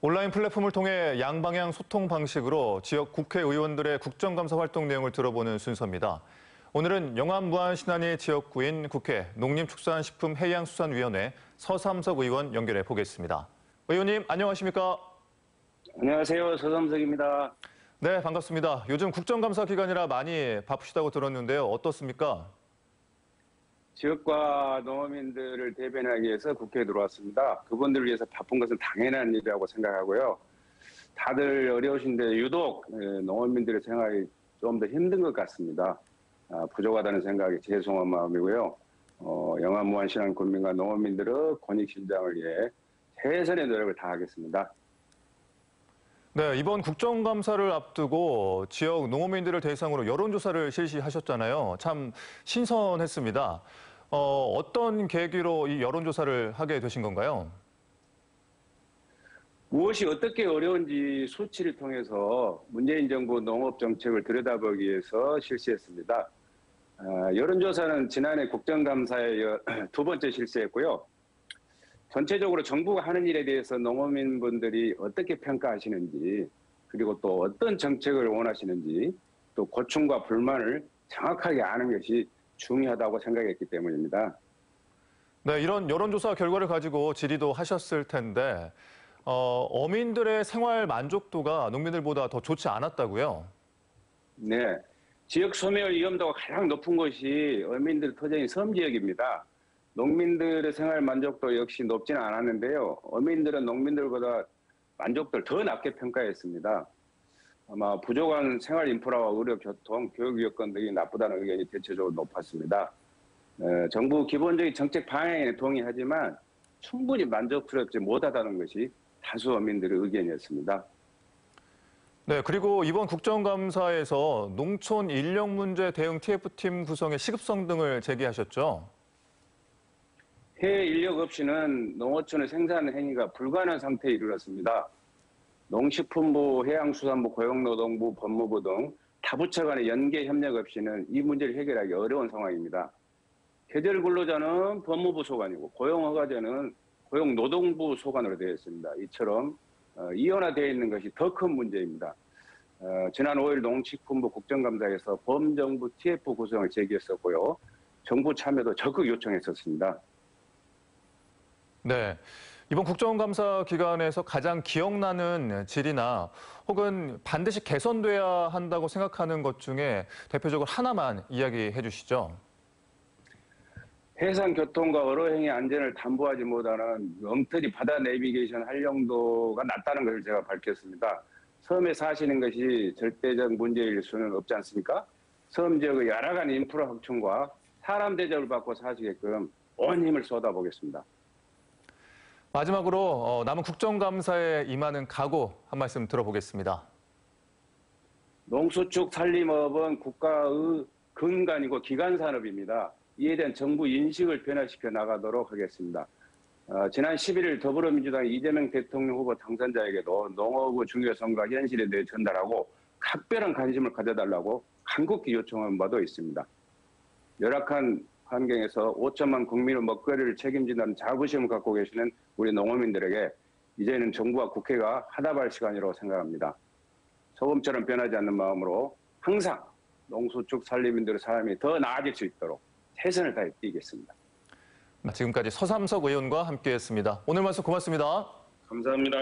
온라인 플랫폼을 통해 양방향 소통 방식으로 지역 국회의원들의 국정감사 활동 내용을 들어보는 순서입니다. 오늘은 영암 무안신안이 지역구인 국회 농림축산식품해양수산위원회 서삼석 의원 연결해 보겠습니다. 의원님 안녕하십니까? 안녕하세요. 서삼석입니다. 네, 반갑습니다. 요즘 국정감사 기간이라 많이 바쁘시다고 들었는데요. 어떻습니까? 지역과 농어민들을 대변하기 위해서 국회에 들어왔습니다. 그분들을 위해서 바쁜 것은 당연한 일이라고 생각하고요. 다들 어려우신데 유독 농어민들의 생활이 좀 더 힘든 것 같습니다. 부족하다는 생각이 죄송한 마음이고요. 영암 무안신안 군민과 농어민들의 권익신장을 위해 최선의 노력을 다하겠습니다. 네, 이번 국정감사를 앞두고 지역 농어민들을 대상으로 여론조사를 실시하셨잖아요. 참 신선했습니다. 어떤 계기로 이 여론조사를 하게 되신 건가요? 무엇이 어떻게 어려운지 수치를 통해서 문재인 정부 농업정책을 들여다보기 위해서 실시했습니다. 여론조사는 지난해 국정감사에 두 번째 실시했고요. 전체적으로 정부가 하는 일에 대해서 농어민분들이 어떻게 평가하시는지, 그리고 또 어떤 정책을 원하시는지, 또 고충과 불만을 정확하게 아는 것이 중요하다고 생각했기 때문입니다. 네, 이런 여론조사 결과를 가지고 질의도 하셨을 텐데, 어민들의 생활 만족도가 농민들보다 더 좋지 않았다고요? 네. 지역 소멸 위험도가 가장 높은 곳이 어민들 터전인 섬지역입니다. 농민들의 생활 만족도 역시 높지는 않았는데요. 어민들은 농민들보다 만족도를 더 낮게 평가했습니다. 아마 부족한 생활 인프라와 의료, 교통, 교육 여건 등이 나쁘다는 의견이 대체적으로 높았습니다. 정부 기본적인 정책 방향에 동의하지만 충분히 만족스럽지 못하다는 것이 다수 어민들의 의견이었습니다. 네, 그리고 이번 국정감사에서 농촌 인력 문제 대응 TF팀 구성의 시급성 등을 제기하셨죠? 해외 인력 없이는 농어촌의 생산 행위가 불가능한 상태에 이르렀습니다. 농식품부, 해양수산부, 고용노동부, 법무부 등 타부처 간의 연계 협력 없이는 이 문제를 해결하기 어려운 상황입니다. 계절 근로자는 법무부 소관이고 고용허가제는 고용노동부 소관으로 되어 있습니다. 이처럼 이원화되어 있는 것이 더 큰 문제입니다. 지난 5일 농식품부 국정감사에서 범정부 TF 구성을 제기했었고요. 정부 참여도 적극 요청했었습니다. 네. 이번 국정감사 기간에서 가장 기억나는 질의나 혹은 반드시 개선돼야 한다고 생각하는 것 중에 대표적으로 하나만 이야기해 주시죠. 해상 교통과 어로행위 안전을 담보하지 못하는 엉터리 바다 내비게이션 활용도가 낮다는 것을 제가 밝혔습니다. 섬에 사시는 것이 절대적 문제일 수는 없지 않습니까? 섬 지역의 여러 가지 인프라 확충과 사람 대접을 받고 사시게끔 온 힘을 쏟아보겠습니다. 마지막으로 남은 국정감사에 임하는 각오 한 말씀 들어보겠습니다. 농수축 산림업은 국가의 근간이고 기간산업입니다. 이에 대한 정부 인식을 변화시켜 나가도록 하겠습니다. 지난 11일 더불어민주당 이재명 대통령 후보 당선자에게도 농업의 중요성과 현실에 대해 전달하고 각별한 관심을 가져달라고 간곡히 요청한 바도 있습니다. 열악한 환경에서 5천만 국민의 먹거리를 책임진다는 자부심을 갖고 계시는 우리 농어민들에게 이제는 정부와 국회가 하다할 시간이라고 생각합니다. 소금처럼 변하지 않는 마음으로 항상 농수축 산림민들의 삶이 더 나아질 수 있도록 최선을 다해 뛰겠습니다. 지금까지 서삼석 의원과 함께했습니다. 오늘 말씀 고맙습니다. 감사합니다.